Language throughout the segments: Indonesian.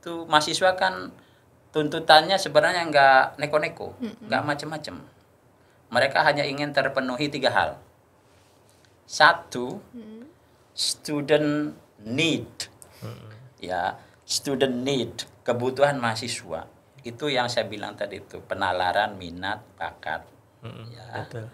itu mahasiswa kan tuntutannya sebenarnya nggak neko-neko, nggak macam-macam. Mereka hanya ingin terpenuhi 3 hal. 1, student need. Ya, student need, kebutuhan mahasiswa. Itu yang saya bilang tadi itu, penalaran minat, bakat. Ya. Betul.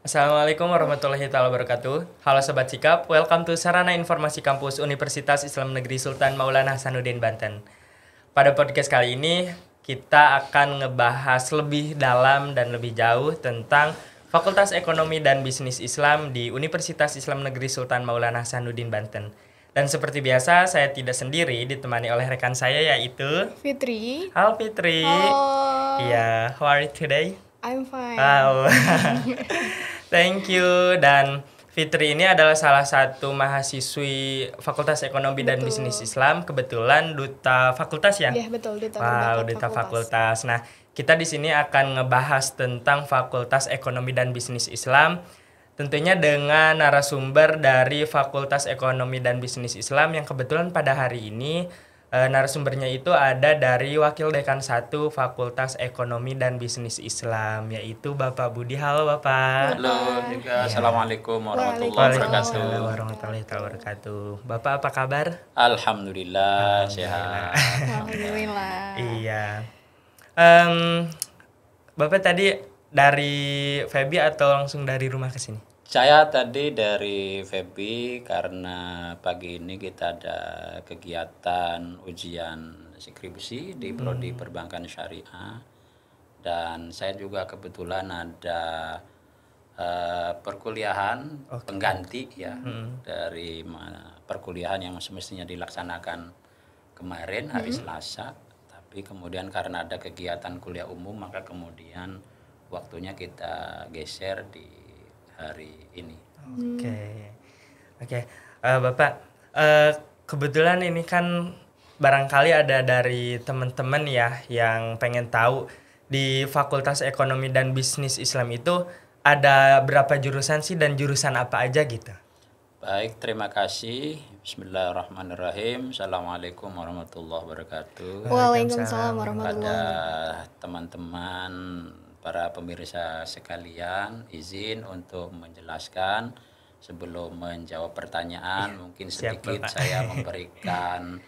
Assalamualaikum warahmatullahi wabarakatuh. Halo Sobat Sikap, welcome to Sarana Informasi Kampus Universitas Islam Negeri Sultan Maulana Hasanuddin Banten. Pada podcast kali ini, kita akan ngebahas lebih dalam dan lebih jauh tentang Fakultas Ekonomi dan Bisnis Islam di Universitas Islam Negeri Sultan Maulana Hasanuddin Banten. Dan seperti biasa, saya tidak sendiri, ditemani oleh rekan saya yaitu Fitri. Halo Fitri. Halo. Iya, how are you today? I'm fine. Wow. Thank you. Dan Fitri ini adalah salah satu mahasiswi Fakultas Ekonomi dan Bisnis Islam, kebetulan duta fakultas ya? Iya, betul, duta fakultas. Nah, kita di sini akan ngebahas tentang Fakultas Ekonomi dan Bisnis Islam, tentunya dengan narasumber dari Fakultas Ekonomi dan Bisnis Islam yang kebetulan pada hari ini narasumbernya itu ada dari Wakil Dekan 1 Fakultas Ekonomi dan Bisnis Islam, yaitu Bapak Budi. Halo Bapak. Halo juga. Ya. Assalamualaikum warahmatullahi Waalaikumsalam wabarakatuh. warahmatullahi wabarakatuh. Bapak apa kabar? Alhamdulillah sehat. Alhamdulillah. Iya. Bapak tadi dari Febi atau langsung dari rumah ke sini? Saya tadi dari Febi karena pagi ini kita ada kegiatan ujian skripsi di Prodi Perbankan Syariah, dan saya juga kebetulan ada perkuliahan pengganti ya dari perkuliahan yang semestinya dilaksanakan kemarin hari Selasa, tapi kemudian karena ada kegiatan kuliah umum maka kemudian waktunya kita geser di hari ini. Oke. Bapak, kebetulan ini kan barangkali ada dari teman-teman ya yang pengen tahu di Fakultas Ekonomi dan Bisnis Islam itu ada berapa jurusan sih dan jurusan apa aja gitu? Baik, terima kasih. Bismillahirrahmanirrahim. Assalamualaikum warahmatullahi wabarakatuh. Waalaikumsalam warahmatullahi Pada wabarakatuh. teman-teman para pemirsa sekalian, izin untuk menjelaskan sebelum menjawab pertanyaan, mungkin sedikit saya memberikan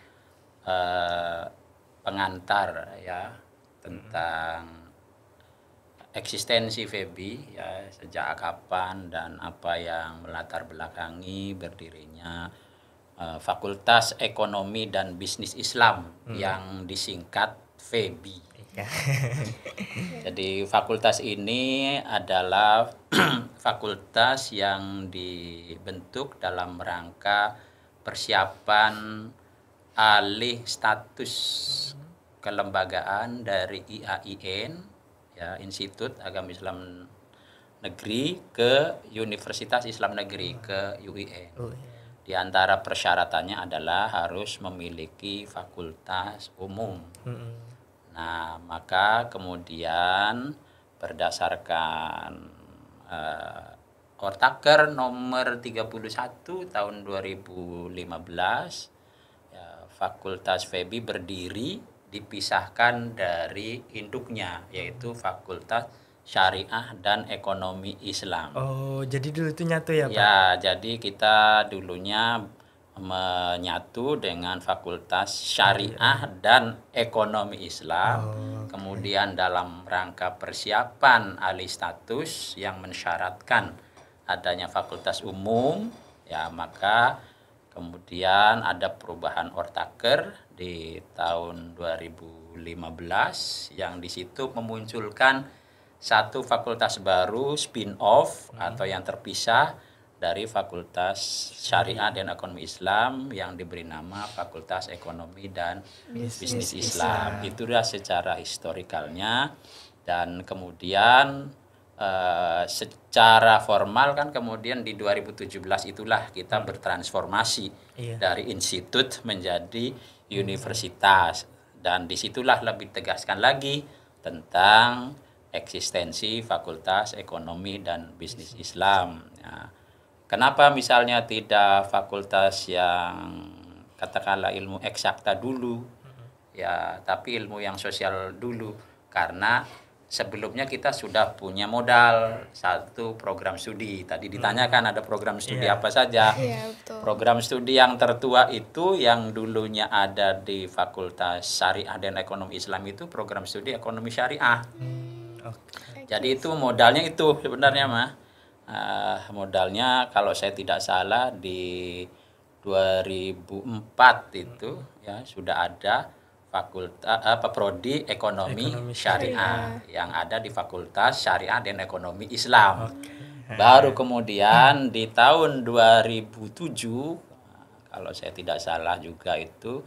pengantar ya tentang eksistensi Febi ya, sejak kapan dan apa yang melatar belakangi berdirinya Fakultas Ekonomi dan Bisnis Islam yang disingkat Febi. Jadi fakultas ini adalah fakultas yang dibentuk dalam rangka persiapan alih status kelembagaan dari IAIN ya, Institut Agama Islam Negeri, ke Universitas Islam Negeri, ke UIN. Di antara persyaratannya adalah harus memiliki fakultas umum. Nah, maka kemudian berdasarkan Ortaker nomor 31 tahun 2015, ya, Fakultas Febi berdiri dipisahkan dari induknya, yaitu Fakultas Syariah dan Ekonomi Islam. Oh, jadi dulu itu nyatu ya Pak? Ya, jadi kita dulunya menyatu dengan Fakultas Syariah dan Ekonomi Islam. Kemudian dalam rangka persiapan alih status yang mensyaratkan adanya fakultas umum, ya maka kemudian ada perubahan Ortaker di tahun 2015 yang di situ memunculkan satu fakultas baru spin-off atau yang terpisah dari Fakultas Syariah dan Ekonomi Islam yang diberi nama Fakultas Ekonomi dan Bisnis Islam. Itulah secara historikalnya, dan kemudian secara formal kan kemudian di 2017 itulah kita bertransformasi dari institut menjadi universitas, dan disitulah lebih tegaskan lagi tentang eksistensi Fakultas Ekonomi dan Bisnis Islam. Ya. Kenapa misalnya tidak fakultas yang katakanlah ilmu eksakta dulu, ya, tapi ilmu yang sosial dulu? Karena sebelumnya kita sudah punya modal satu program studi. Tadi ditanyakan ada program studi apa saja. Betul. Program studi yang tertua itu yang dulunya ada di Fakultas Syariah dan Ekonomi Islam itu program studi Ekonomi Syariah. Jadi itu modalnya itu sebenarnya mah. Modalnya kalau saya tidak salah di 2004 itu ya sudah ada fakultas prodi ekonomi syariah yang ada di Fakultas Syariah dan Ekonomi Islam. Baru kemudian di tahun 2007 kalau saya tidak salah juga itu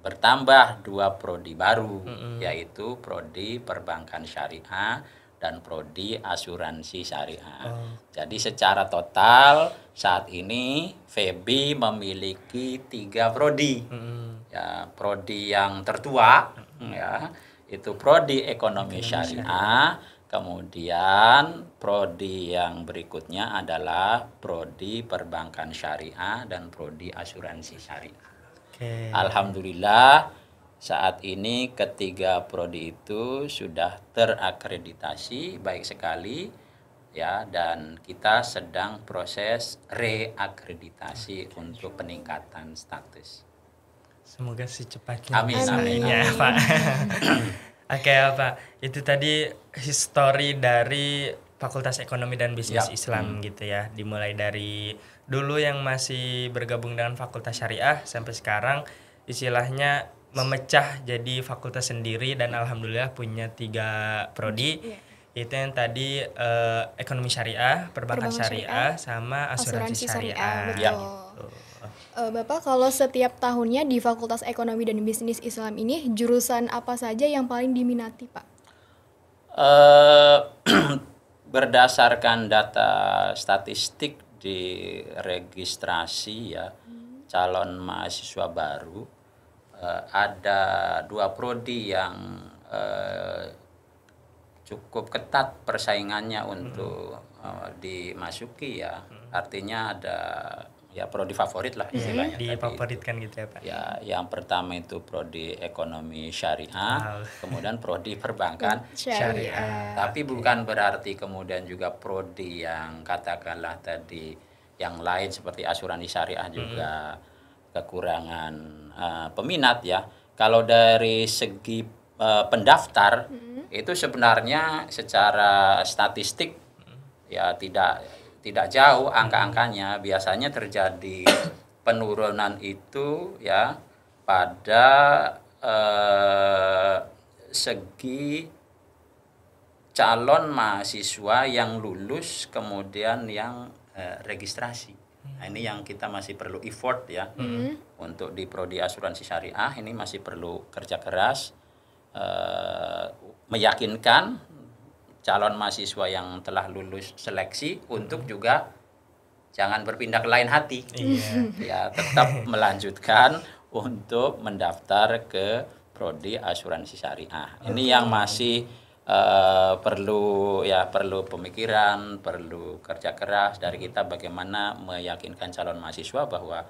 bertambah 2 prodi baru, yaitu prodi perbankan syariah dan prodi asuransi syariah. Jadi secara total saat ini FEBI memiliki 3 prodi. Ya, prodi yang tertua ya, itu prodi ekonomi syariah. Kemudian prodi yang berikutnya adalah prodi perbankan syariah dan prodi asuransi syariah. Alhamdulillah saat ini ketiga prodi itu sudah terakreditasi baik sekali ya, dan kita sedang proses reakreditasi untuk peningkatan status. Semoga secepatnya. Amin. Ya, Pak. Oke, Pak. Itu tadi histori dari Fakultas Ekonomi dan Bisnis Islam gitu ya. Dimulai dari dulu yang masih bergabung dengan Fakultas Syariah sampai sekarang istilahnya memecah jadi fakultas sendiri dan alhamdulillah punya 3 prodi. Itu yang tadi ekonomi syariah, perbankan syariah, sama asuransi syariah. Betul. Bapak, kalau setiap tahunnya di Fakultas Ekonomi dan Bisnis Islam ini jurusan apa saja yang paling diminati, Pak? Berdasarkan data statistik di registrasi ya calon mahasiswa baru, ada 2 prodi yang cukup ketat persaingannya untuk dimasuki ya. Artinya ada ya prodi favorit lah istilahnya. Difavoritkan gitu ya, Pak. Ya, yang pertama itu prodi ekonomi syariah, kemudian prodi perbankan syariah. Tapi bukan berarti kemudian juga prodi yang katakanlah tadi yang lain seperti asuransi syariah juga kekurangan peminat ya. Kalau dari segi pendaftar itu sebenarnya secara statistik ya tidak jauh angka-angkanya. Biasanya terjadi penurunan itu ya pada segi calon mahasiswa yang lulus kemudian yang registrasi. Nah, ini yang kita masih perlu effort ya untuk di prodi asuransi syariah. Ini masih perlu kerja keras, meyakinkan calon mahasiswa yang telah lulus seleksi untuk juga jangan berpindah ke lain hati. Ya, tetap melanjutkan untuk mendaftar ke prodi asuransi syariah. Ini yang masih perlu pemikiran, perlu kerja keras dari kita bagaimana meyakinkan calon mahasiswa bahwa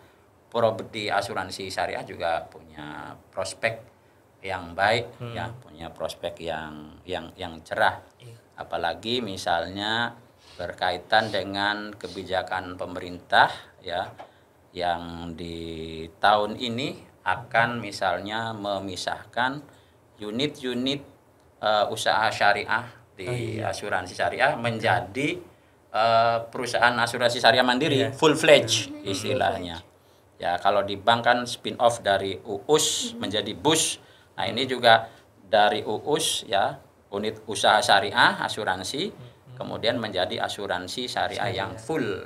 prodi asuransi syariah juga punya prospek yang baik ya, punya prospek yang cerah. Apalagi misalnya berkaitan dengan kebijakan pemerintah ya yang di tahun ini akan misalnya memisahkan unit-unit usaha syariah di asuransi syariah menjadi perusahaan asuransi syariah mandiri full fledged istilahnya. Ya, kalau di bank kan spin off dari UUS menjadi BUS. Nah, ini juga dari UUS ya, unit usaha syariah asuransi kemudian menjadi asuransi syariah yang full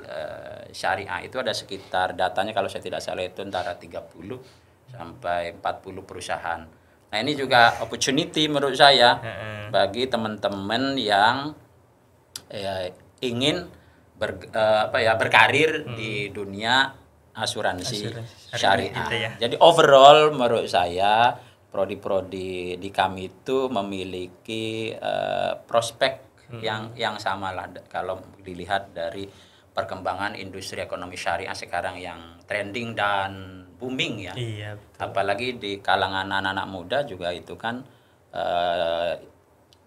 syariah. Itu ada sekitar datanya kalau saya tidak salah itu antara 30 sampai 40 perusahaan. Nah, ini juga opportunity menurut saya bagi teman-teman yang ingin berkarir di dunia asuransi syariah. Jadi overall menurut saya prodi-prodi di kami itu memiliki prospek yang sama lah kalau dilihat dari perkembangan industri ekonomi syariah sekarang yang trending dan booming ya. Iya, betul. Apalagi di kalangan anak-anak muda juga itu kan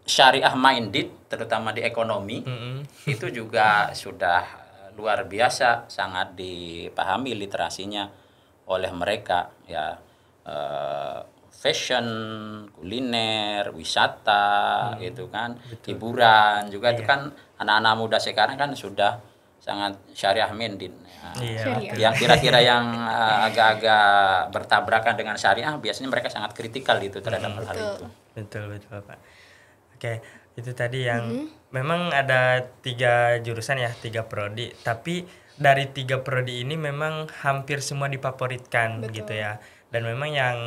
syariah minded terutama di ekonomi itu juga sudah luar biasa sangat dipahami literasinya oleh mereka ya. Fashion, kuliner, wisata gitu kan, hiburan juga itu kan anak-anak muda sekarang kan sudah sangat syariah minded. Yang kira-kira yang agak-agak bertabrakan dengan syariah biasanya mereka sangat kritikal itu terhadap hal itu. Betul Pak. Oke, itu tadi yang memang ada 3 jurusan ya, 3 prodi, tapi dari 3 prodi ini memang hampir semua difavoritkan gitu ya. Dan memang yang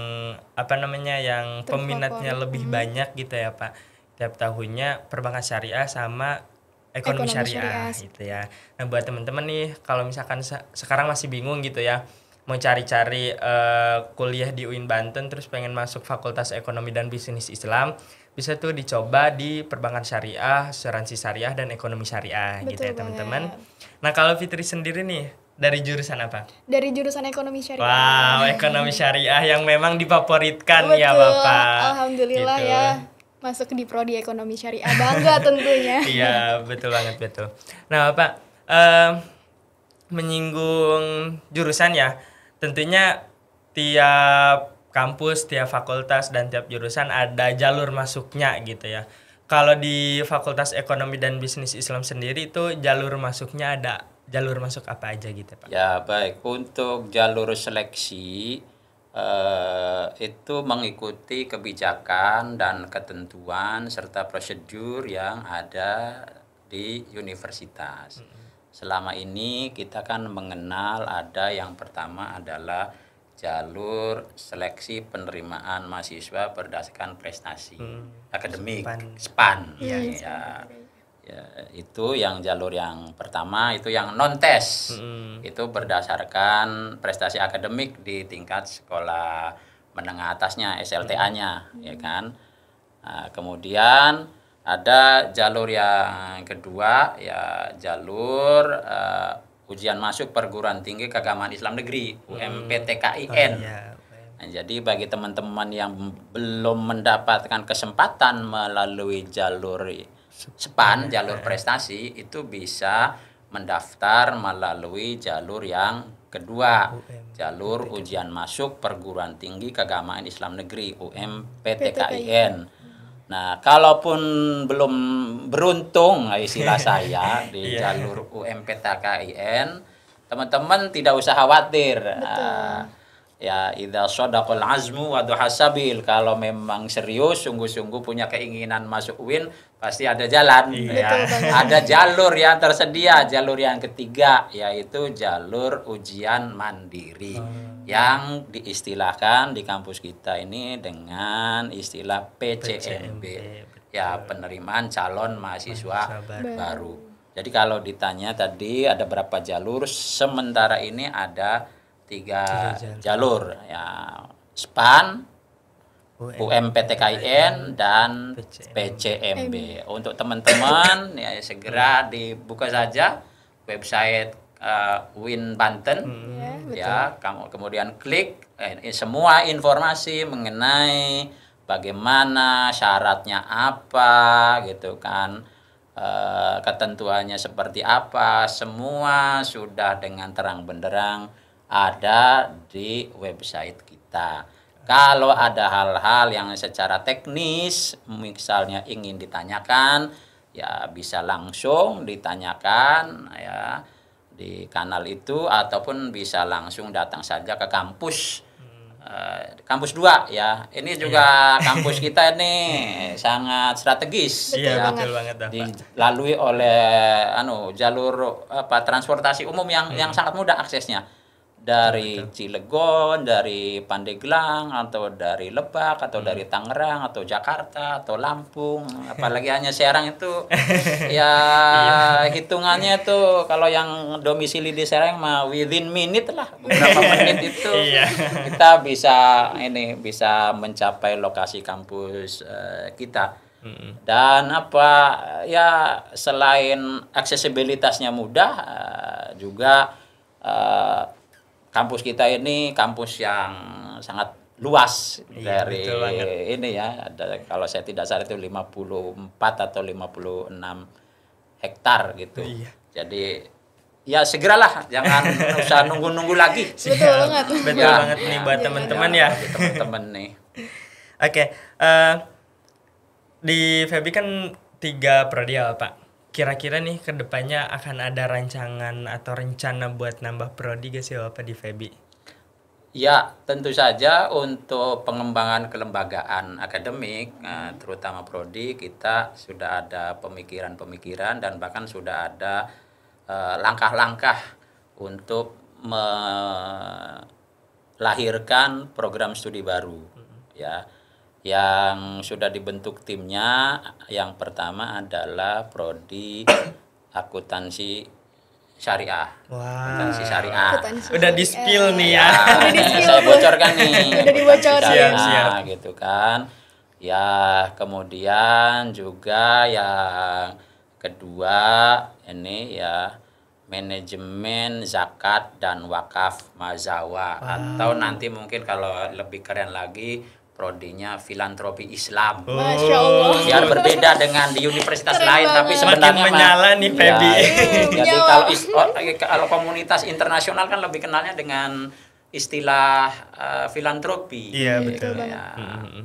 yang peminatnya lebih banyak gitu ya Pak. Tiap tahunnya perbankan syariah sama ekonomi syariah gitu ya. Nah, buat teman-teman nih kalau misalkan sekarang masih bingung gitu ya, mau cari-cari kuliah di UIN Banten terus pengen masuk Fakultas Ekonomi dan Bisnis Islam, bisa tuh dicoba di perbankan syariah, asuransi syariah dan ekonomi syariah. Betul gitu ya teman-teman. Nah, kalau Fitri sendiri nih dari jurusan apa? Dari jurusan ekonomi syariah. Wow, ekonomi syariah yang memang difavoritkan ya Bapak. Alhamdulillah gitu. Ya, masuk di prodi ekonomi syariah, bangga tentunya. Iya, betul banget betul. Nah Bapak, menyinggung jurusan ya, tentunya tiap kampus, tiap fakultas dan tiap jurusan ada jalur masuknya gitu ya. Kalau di Fakultas Ekonomi dan Bisnis Islam sendiri itu jalur masuknya ada jalur masuk apa aja gitu Pak? Ya baik, untuk jalur seleksi itu mengikuti kebijakan dan ketentuan serta prosedur yang ada di universitas. Selama ini kita kan mengenal ada yang pertama adalah jalur seleksi penerimaan mahasiswa berdasarkan prestasi akademik SPAN. Ya, itu yang jalur yang pertama, itu yang non tes. Itu berdasarkan prestasi akademik di tingkat sekolah menengah atasnya, SLTA-nya, ya kan. Nah, kemudian ada jalur yang kedua, ya jalur ujian masuk perguruan tinggi keagamaan Islam negeri UMPTKIN. Nah, jadi bagi teman-teman yang belum mendapatkan kesempatan melalui jalur SPAN, jalur prestasi, itu bisa mendaftar melalui jalur yang kedua, jalur ujian masuk perguruan tinggi keagamaan Islam negeri UMPTKIN. Nah, kalaupun belum beruntung istilah saya di jalur UMPTKIN, teman-teman tidak usah khawatir. Ya, idza shadaqal azmu wa duhasabil, kalau memang serius sungguh-sungguh punya keinginan masuk UIN, pasti ada jalan. Ya. Ada jalur yang tersedia, jalur yang ketiga yaitu jalur ujian mandiri. Yang diistilahkan di kampus kita ini dengan istilah PCMB. Ya, penerimaan calon mahasiswa baru. Jadi kalau ditanya tadi ada berapa jalur, sementara ini ada 3 jalur ya, SPAN, UMPTKIN dan PCMB. Untuk teman-teman ya segera dibuka saja website UIN Banten ya, kemudian klik semua informasi mengenai bagaimana syaratnya apa gitu kan, ketentuannya seperti apa, semua sudah dengan terang benderang ada di website kita. Kalau ada hal-hal yang secara teknis misalnya ingin ditanyakan, ya bisa langsung ditanyakan ya di kanal itu, ataupun bisa langsung datang saja ke kampus kampus 2 ya. Ini juga kampus kita nih sangat strategis ya, betul banget, dilalui oleh jalur transportasi umum yang sangat mudah aksesnya. dari Cilegon, dari Pandeglang, atau dari Lebak, atau dari Tangerang, atau Jakarta, atau Lampung, apalagi hanya Serang itu ya hitungannya tuh kalau yang domisili di Serang mah within minute lah, beberapa menit itu kita bisa mencapai lokasi kampus kita. Dan ya selain aksesibilitasnya mudah, juga kampus kita ini kampus yang sangat luas dari ini ya. Ada, kalau saya tidak salah itu 54 atau 56 hektar gitu. Jadi ya segeralah, jangan usah nunggu-nunggu lagi. Betul banget. Betul banget nih buat teman-teman ya. Teman-teman nih. Oke, di FEBI kan 3 prodi ya Pak. Kira-kira nih ke depannya akan ada rancangan atau rencana buat nambah prodi gak sih Bapak di FEBI? Ya, tentu saja untuk pengembangan kelembagaan akademik, terutama prodi, kita sudah ada pemikiran-pemikiran dan bahkan sudah ada langkah-langkah untuk melahirkan program studi baru. Ya, yang sudah dibentuk timnya, yang pertama adalah prodi akuntansi syariah. Akuntansi syariah. Udah di-spill nih ya. Saya bocorkan nih. Udah dibocorin. Siap. Gitu kan. Ya, kemudian juga yang kedua ini ya manajemen zakat dan wakaf mazawa, atau nanti mungkin kalau lebih keren lagi prodinya filantropi Islam. Masya Allah. Biar berbeda dengan di universitas lain, tapi sebenarnya makin menyala nih FEBI. Jadi kalau komunitas internasional kan lebih kenalnya dengan istilah filantropi. Iya, betul. Ya,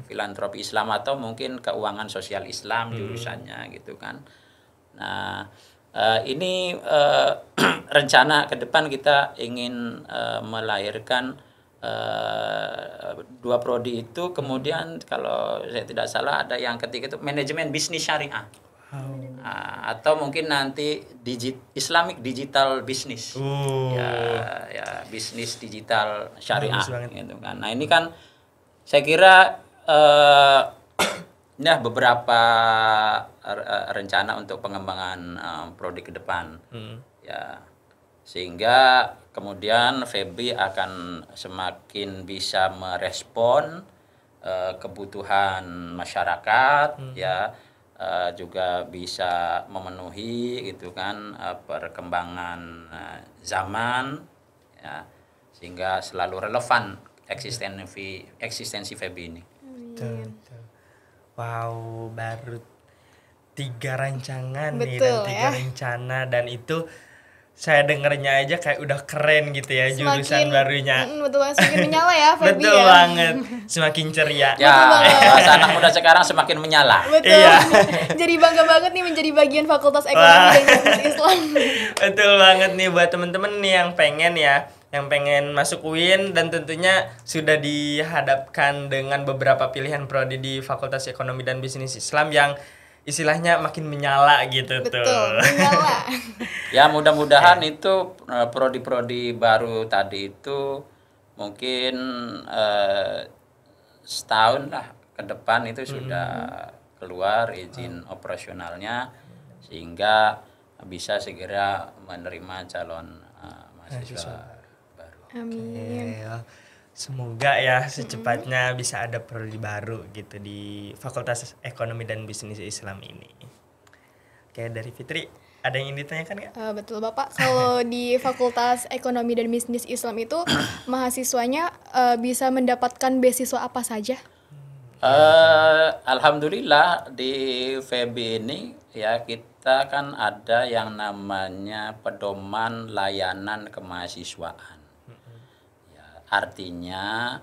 filantropi Islam atau mungkin keuangan sosial Islam jurusannya gitu kan. Nah, ini rencana ke depan kita ingin melahirkan 2 prodi itu. Kemudian kalau saya tidak salah ada yang ketiga itu manajemen bisnis syariah. Atau mungkin nanti Islamic digital business. Ya bisnis digital syariah gitu kan. Nah, ini kan saya kira ya beberapa rencana untuk pengembangan prodi ke depan. Ya, sehingga kemudian FEBI akan semakin bisa merespon kebutuhan masyarakat, ya, juga bisa memenuhi gitu kan perkembangan zaman, ya, sehingga selalu relevan eksistensi FEBI ini. Wow, baru 3 rancangan nih dan 3 rencana, dan itu saya dengernya aja kayak udah keren gitu ya, jurusan barunya. Betul banget, semakin menyala ya FEBI. Betul banget, semakin ceria. Ya, bahasa anak muda sekarang semakin menyala. Betul. Iya. Jadi bangga banget nih menjadi bagian Fakultas Ekonomi dan Bisnis Islam. Betul banget nih buat temen-temen nih yang pengen masuk UIN dan tentunya sudah dihadapkan dengan beberapa pilihan prodi di Fakultas Ekonomi dan Bisnis Islam yang istilahnya makin menyala gitu. Betul, menyala. Ya, mudah-mudahan itu prodi-prodi baru tadi itu mungkin setahun lah ke depan itu sudah keluar izin operasionalnya, sehingga bisa segera menerima calon mahasiswa baru. Amin. Semoga ya secepatnya bisa ada prodi baru gitu di Fakultas Ekonomi dan Bisnis Islam ini. Oke, dari Fitri, ada yang ingin ditanyakan nggak? Betul Bapak, kalau di Fakultas Ekonomi dan Bisnis Islam itu mahasiswanya bisa mendapatkan beasiswa apa saja? Alhamdulillah di FEBI ini ya kita kan ada yang namanya pedoman layanan kemahasiswaan. Artinya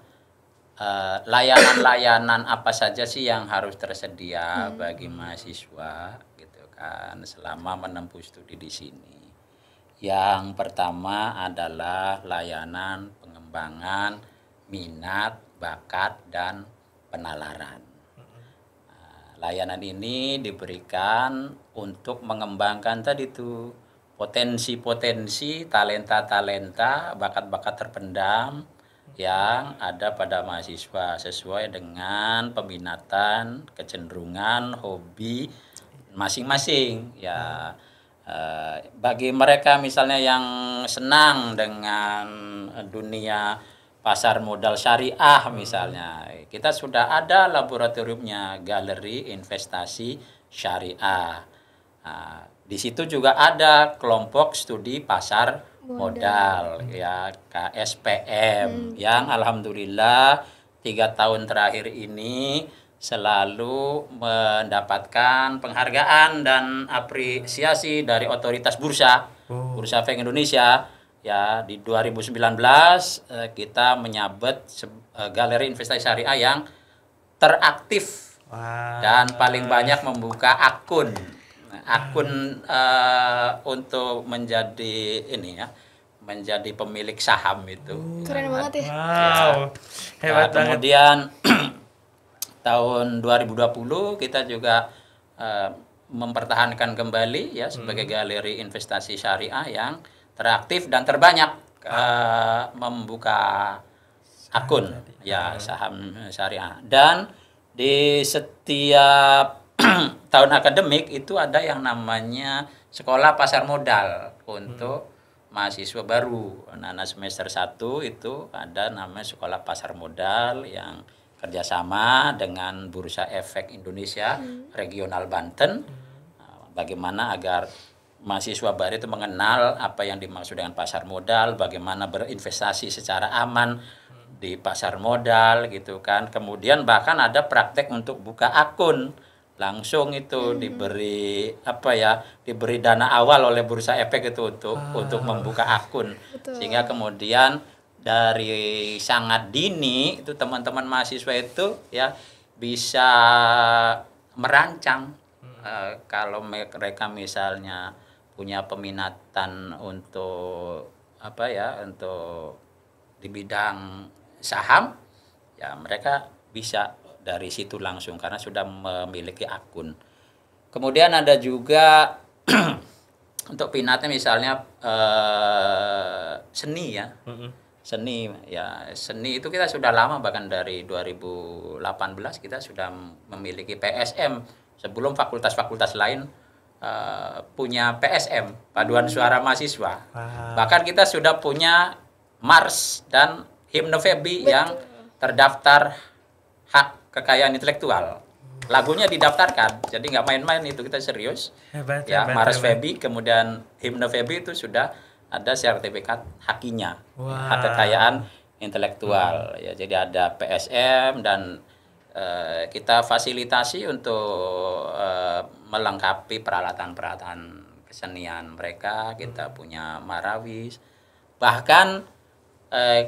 layanan-layanan apa saja sih yang harus tersedia bagi mahasiswa gitu kan selama menempuh studi di sini. Yang pertama adalah layanan pengembangan minat, bakat, dan penalaran. Layanan ini diberikan untuk mengembangkan tadi tuh potensi-potensi, talenta-talenta, bakat-bakat terpendam yang ada pada mahasiswa sesuai dengan peminatan, kecenderungan, hobi masing-masing. Ya, bagi mereka misalnya yang senang dengan dunia pasar modal syariah misalnya, kita sudah ada laboratoriumnya, Galeri Investasi Syariah. Nah, di situ juga ada kelompok studi pasar modal ya, KSPM, yang alhamdulillah 3 tahun terakhir ini selalu mendapatkan penghargaan dan apresiasi dari otoritas bursa, Bursa Efek Indonesia. Ya, di 2019 kita menyabet Galeri Investasi Syariah yang teraktif dan paling banyak membuka akun untuk menjadi ini ya, menjadi pemilik saham itu. Keren banget ya. Wow, hebat banget. Kemudian tahun 2020 kita juga mempertahankan kembali ya sebagai Galeri Investasi Syariah yang teraktif dan terbanyak membuka akun ya saham syariah. Dan di setiap tahun akademik itu ada yang namanya sekolah pasar modal untuk mahasiswa baru. Anak-anak semester 1 itu ada namanya sekolah pasar modal yang kerjasama dengan Bursa Efek Indonesia Regional Banten. Bagaimana agar mahasiswa baru itu mengenal apa yang dimaksud dengan pasar modal, bagaimana berinvestasi secara aman di pasar modal gitu kan. Kemudian bahkan ada praktek untuk buka akun langsung itu diberi diberi dana awal oleh Bursa Efek itu untuk membuka akun. Betul. Sehingga kemudian dari sangat dini itu teman-teman mahasiswa itu ya bisa merancang kalau mereka misalnya punya peminatan untuk untuk di bidang saham, ya mereka bisa dari situ langsung karena sudah memiliki akun. Kemudian ada juga untuk minatnya misalnya seni ya. Seni itu kita sudah lama, bahkan dari 2018 kita sudah memiliki PSM sebelum fakultas-fakultas lain punya PSM, paduan suara mahasiswa. Bahkan kita sudah punya Mars dan Himne Febi yang terdaftar hak kekayaan intelektual. Lagunya didaftarkan, jadi nggak main-main itu, kita serius. Hebat, Mars Febi, kemudian Himne Febi itu sudah ada sertifikat hakinya, hak kekayaan intelektual. Ya, jadi ada PSM dan kita fasilitasi untuk melengkapi peralatan-peralatan kesenian mereka. Kita punya marawis, bahkan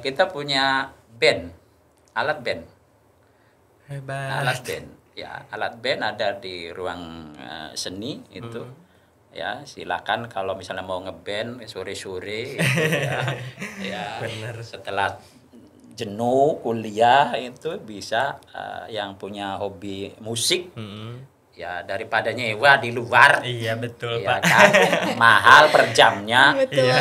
kita punya band, alat band. Hebat. Alat band, ya alat band ada di ruang seni itu. Ya silakan kalau misalnya mau ngeband sore-sore gitu, ya Bener. setelah jenuh kuliah itu bisa yang punya hobi musik ya daripada nyewa di luar. Iya betul Ya Pak. kan, mahal per jamnya. Betul.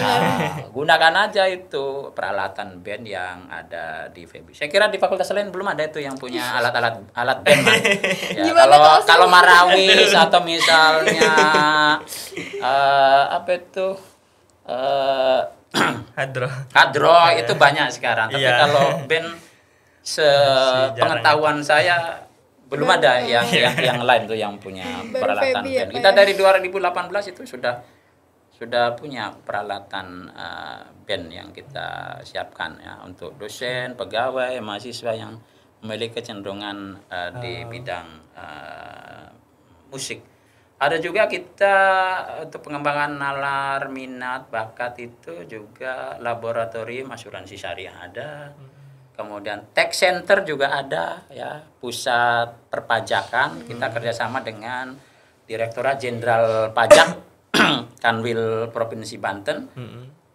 Gunakan aja itu peralatan band yang ada di Febi. Saya kira di fakultas lain belum ada itu yang punya alat band. Ya, kalau marawis atau misalnya hadro itu banyak sekarang. Tapi kalau band sepengetahuan saya belum ada yang lain tuh yang punya peralatan band. Kita dari 2018 itu sudah punya peralatan band yang kita siapkan ya untuk dosen, pegawai, mahasiswa yang memiliki kecenderungan di bidang musik. Ada juga kita untuk pengembangan nalar, minat, bakat itu juga laboratorium asuransi syariah ada. Kemudian tax center juga ada ya, pusat perpajakan. Kita kerjasama dengan Direktorat Jenderal Pajak Kanwil Provinsi Banten.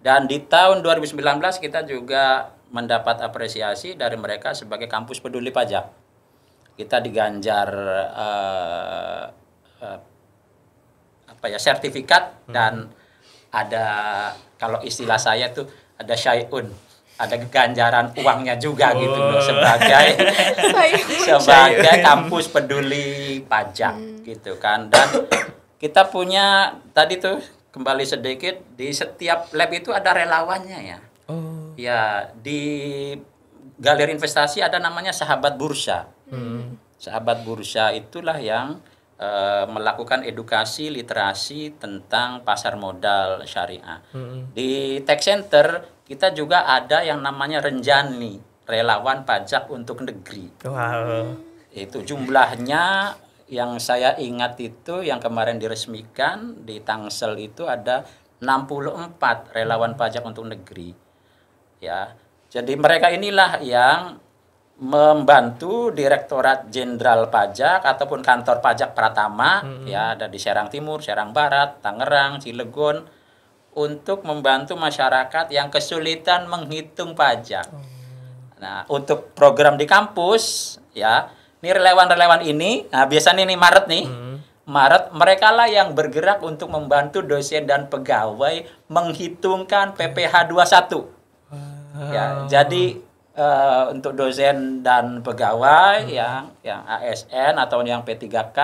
Dan di tahun 2019 kita juga mendapat apresiasi dari mereka sebagai kampus peduli pajak. Kita diganjar sertifikat dan ada, kalau istilah saya tuh ada syai'un, ada ganjaran uangnya juga gitu loh sebagai kampus peduli pajak gitu kan. Dan kita punya tadi tuh kembali sedikit, di setiap lab itu ada relawannya ya. Ya, di Galeri Investasi ada namanya Sahabat Bursa. Sahabat Bursa itulah yang melakukan edukasi literasi tentang pasar modal syariah. Di Tech Center kita juga ada yang namanya Renjani, relawan pajak untuk negeri. Wow. Itu jumlahnya yang saya ingat itu yang kemarin diresmikan di Tangsel itu ada 64 relawan pajak untuk negeri. Ya. Jadi mereka inilah yang membantu Direktorat Jenderal Pajak ataupun kantor pajak Pratama ya, ada di Serang Timur, Serang Barat, Tangerang, Cilegon, untuk membantu masyarakat yang kesulitan menghitung pajak. Nah, untuk program di kampus ya, ini relawan-relawan ini, nah biasanya ini Maret nih. Maret mereka lah yang bergerak untuk membantu dosen dan pegawai menghitungkan PPh 21. Ya, jadi untuk dosen dan pegawai yang ASN atau yang P3K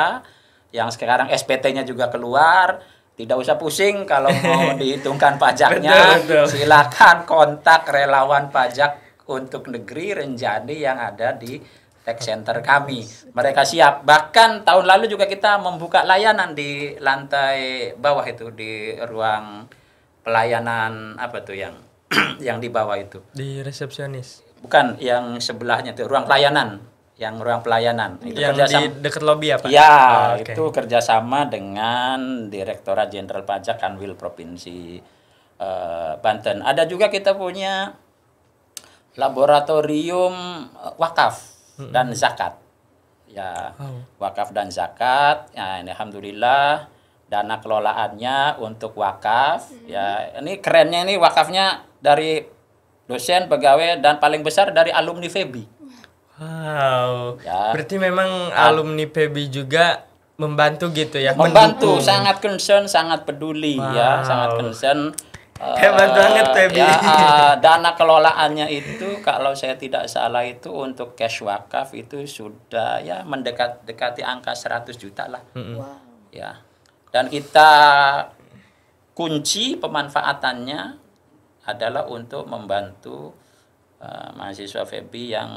yang sekarang SPT-nya juga keluar, tidak usah pusing kalau mau dihitungkan pajaknya. Betul. Silakan kontak relawan pajak untuk negeri Renjani yang ada di Tech Center kami. Mereka siap. Bahkan tahun lalu juga kita membuka layanan di lantai bawah itu, di ruang pelayanan apa tuh yang yang di bawah itu. Di resepsionis. Bukan, yang sebelahnya itu ruang pelayanan, ruang pelayanan itu yang kerjasama di dekat lobi apa? ya. Okay. Itu kerjasama dengan Direktorat Jenderal Pajak Kanwil Provinsi Banten. Ada juga kita punya laboratorium wakaf dan zakat ya. Wakaf dan zakat ya, ini alhamdulillah dana kelolaannya untuk wakaf ya. Ini kerennya, ini wakafnya dari dosen, pegawai, dan paling besar dari alumni FEBI. Wow. Ya. Berarti memang alumni FEBI juga membantu gitu ya? Membantu, sangat concern, sangat peduli ya, sangat concern. Hebat banget FEBI. Ya, dana kelolaannya itu kalau saya tidak salah itu untuk cash wakaf itu sudah ya mendekati angka 100 juta lah. Wow. Ya. Dan kita kunci pemanfaatannya adalah untuk membantu mahasiswa FEBI yang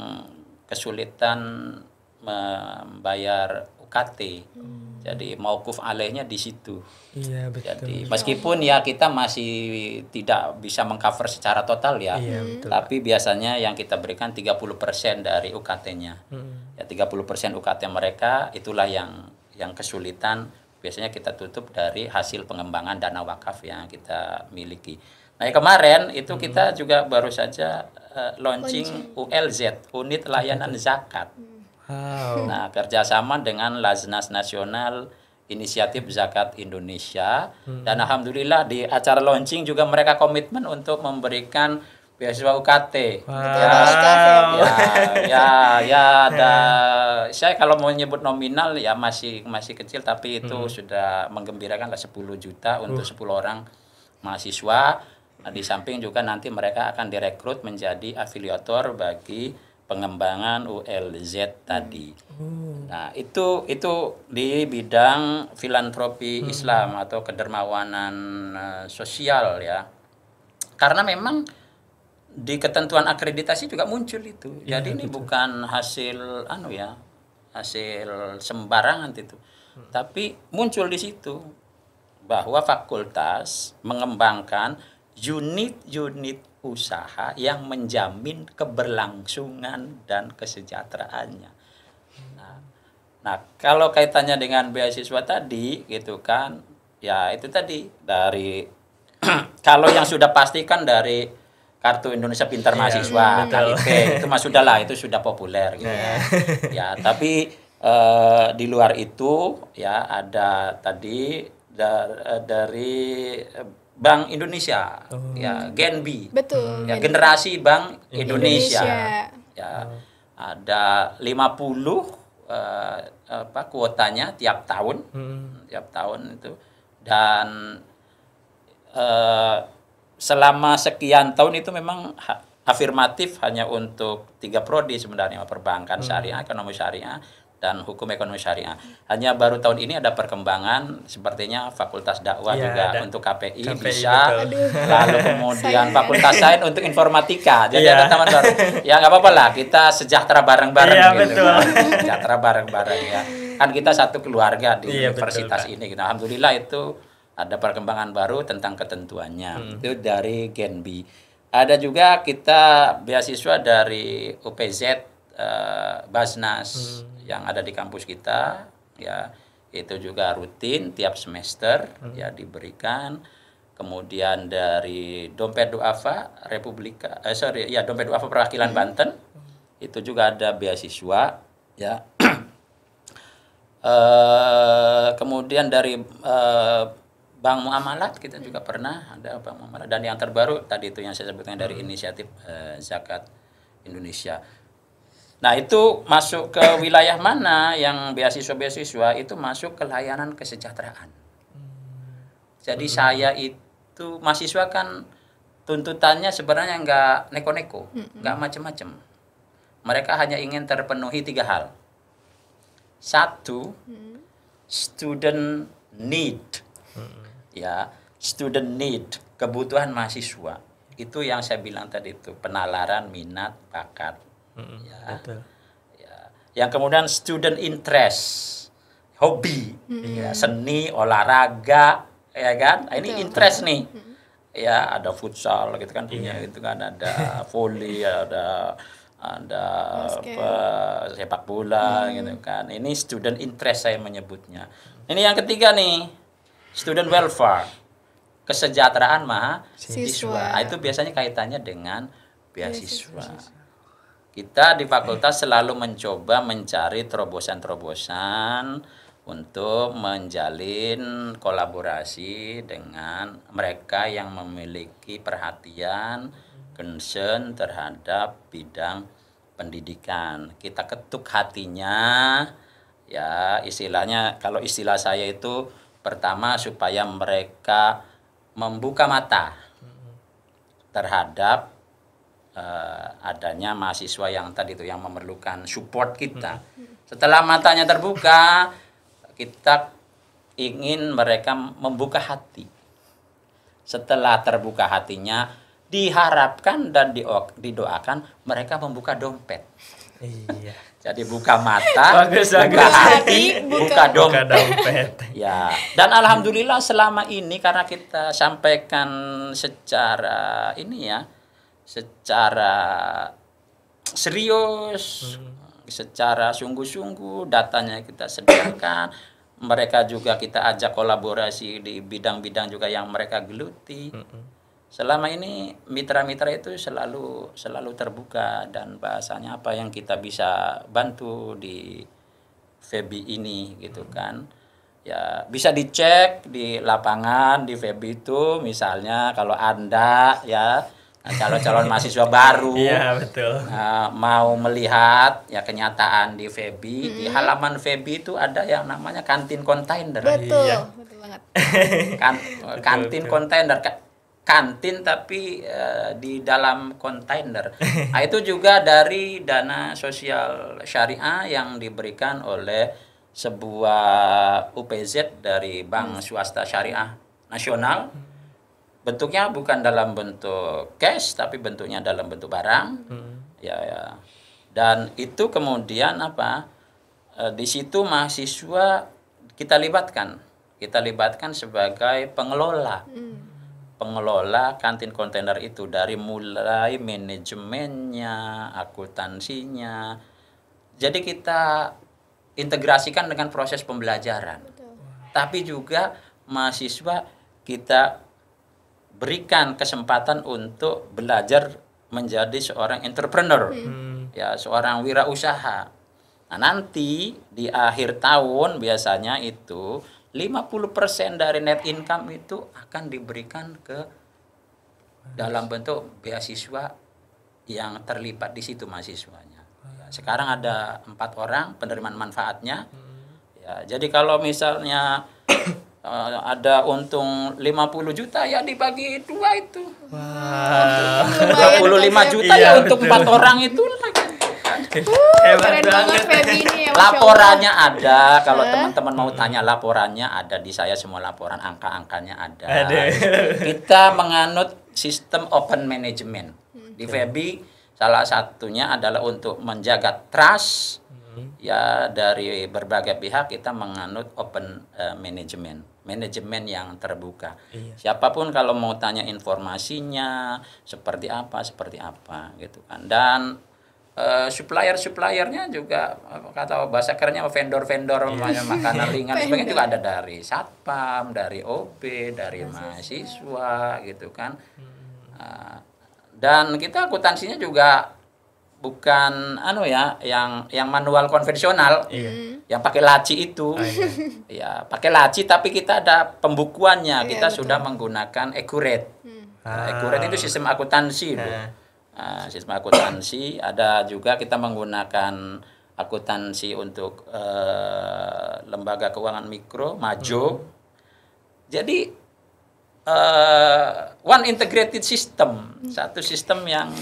kesulitan membayar UKT. Jadi mauquf alaihnya di situ. Iya, betul. Jadi meskipun ya kita masih tidak bisa mengcover secara total ya. Iya, betul. Tapi biasanya yang kita berikan 30% dari UKT-nya. Ya 30% UKT mereka itulah yang kesulitan, biasanya kita tutup dari hasil pengembangan dana wakaf yang kita miliki. Nah, kemarin itu kita juga baru saja launching ULZ, Unit Layanan Zakat. Wow. Nah, kerjasama dengan Laznas Nasional Inisiatif Zakat Indonesia. Dan alhamdulillah di acara launching juga mereka komitmen untuk memberikan beasiswa UKT. Wow. Saya kalau mau nyebut nominal ya masih kecil, tapi itu sudah menggembirakan lah, 10 juta untuk 10 orang mahasiswa. Nah, di samping juga nanti mereka akan direkrut menjadi afiliator bagi pengembangan ULZ tadi. Nah, itu di bidang filantropi Islam atau kedermawanan sosial ya. Karena memang di ketentuan akreditasi juga muncul itu. Jadi ini bukan hasil hasil sembarangan itu. Tapi muncul di situ bahwa fakultas mengembangkan unit-unit usaha yang menjamin keberlangsungan dan kesejahteraannya. Nah, kalau kaitannya dengan beasiswa tadi gitu kan, ya itu tadi dari kalau yang sudah pastikan dari Kartu Indonesia Pintar Mahasiswa, KIP, itu mah sudahlah, itu sudah populer gitu ya. Ya, tapi di luar itu ya ada tadi dari Bank Indonesia, ya GenB, Betul. ya generasi Bank Indonesia. Ya, ada 50 kuotanya tiap tahun itu, dan selama sekian tahun itu memang afirmatif hanya untuk 3 prodi sebenarnya, perbankan syariah, ekonomi syariah, dan hukum ekonomi syariah. Hanya baru tahun ini ada perkembangan, sepertinya Fakultas Dakwah juga untuk KPI bisa, lalu kemudian Fakultas Sains untuk informatika. Jadi ada taman baru. Ya nggak apa-apa lah, kita sejahtera bareng-bareng gitu. Sejahtera bareng-bareng ya. Kan kita satu keluarga di universitas ini. Gitu. Alhamdulillah itu ada perkembangan baru tentang ketentuannya. Itu dari Genbi. Ada juga kita beasiswa dari UPZ, Basnas yang ada di kampus kita, ya itu juga rutin tiap semester ya diberikan. Kemudian dari Dompet Duafa Dompet Duafa Perwakilan Banten itu juga ada beasiswa ya. Kemudian dari Bank Muamalat kita juga pernah ada Bank Muamalat, dan yang terbaru tadi itu yang saya sebutkan dari inisiatif Zakat Indonesia. Nah itu masuk ke wilayah mana yang beasiswa itu masuk ke layanan kesejahteraan. Jadi saya itu mahasiswa kan tuntutannya sebenarnya nggak neko-neko, nggak macam-macam. Mereka hanya ingin terpenuhi 3 hal. 1, student need. Ya, student need, kebutuhan mahasiswa. Itu yang saya bilang tadi itu, penalaran minat, bakat. Ya. Betul. Ya. Yang kemudian student interest, hobi, ya, seni, olahraga, ya kan? Nah, ini interest nih. Ya, ada futsal gitu kan punya gitu kan, ada volley, ada sepak bola gitu kan. Ini student interest saya menyebutnya. Ini yang ketiga nih. Student welfare, kesejahteraan mahasiswa. Itu biasanya kaitannya dengan beasiswa. Kita di fakultas selalu mencoba mencari terobosan-terobosan untuk menjalin kolaborasi dengan mereka yang memiliki perhatian, concern terhadap bidang pendidikan. Kita ketuk hatinya, ya istilahnya, kalau istilah saya itu pertama supaya mereka membuka mata terhadap adanya mahasiswa yang tadi itu yang memerlukan support kita. Setelah matanya terbuka, kita ingin mereka membuka hati. Setelah terbuka hatinya, diharapkan dan didoakan mereka membuka dompet. Iya. Jadi buka mata, buka hati, buka dompet. Ya, dan alhamdulillah selama ini karena kita sampaikan secara ini ya, secara serius, secara sungguh-sungguh, datanya kita sediakan. Mereka juga kita ajak kolaborasi di bidang-bidang juga yang mereka geluti. Selama ini mitra-mitra itu selalu terbuka, dan bahasanya apa yang kita bisa bantu di FEBI ini gitu kan. Ya bisa dicek di lapangan di FEBI itu, misalnya kalau Anda ya calon-calon mahasiswa baru mau melihat ya kenyataan di FEBI, di halaman FEBI itu ada yang namanya kantin kontainer. Betul banget. Kantin kontainer. Kantin tapi di dalam kontainer. Nah, itu juga dari dana sosial syariah yang diberikan oleh sebuah UPZ dari Bank Swasta Syariah Nasional. Bentuknya bukan dalam bentuk cash tapi bentuknya dalam bentuk barang. Ya. Dan itu kemudian di situ mahasiswa kita libatkan sebagai pengelola. Pengelola kantin kontainer itu, dari mulai manajemennya, akuntansinya. Jadi kita integrasikan dengan proses pembelajaran. Tapi juga mahasiswa kita berikan kesempatan untuk belajar menjadi seorang entrepreneur, ya seorang wirausaha. Nah, nanti di akhir tahun biasanya itu 50% dari net income itu akan diberikan ke dalam bentuk beasiswa yang terlibat di situ mahasiswanya. Ya, sekarang ada 4 orang penerimaan manfaatnya. Ya, jadi kalau misalnya ada untung 50 juta ya dibagi 2 itu. Wah. 25 juta Iya, ya untuk betul. 4 orang itu lah. Hebat Keren banget banget. Feby ini ya. Masya Laporannya ada, kalau teman-teman mau tanya laporannya ada di saya, semua laporan angka-angkanya ada. Ada. Kita menganut sistem open management. Di Feby salah satunya adalah untuk menjaga trust ya dari berbagai pihak, kita menganut open management, manajemen yang terbuka. Iya. Siapapun kalau mau tanya informasinya seperti apa gitu kan. Dan supplier-suppliernya juga kata bahasa kerennya vendor-vendor makanan ringan sebagainya juga ada dari Satpam, dari OB, dari mahasiswa gitu kan. Dan kita akuntansinya juga bukan yang manual konvensional, yang pakai laci itu. Ya, pakai laci tapi kita ada pembukuannya. Kita sudah menggunakan Accurate. Accurate itu sistem akuntansi itu. Sistem akuntansi, ada juga kita menggunakan akuntansi untuk lembaga keuangan mikro, Majo. Jadi one integrated system, satu sistem yang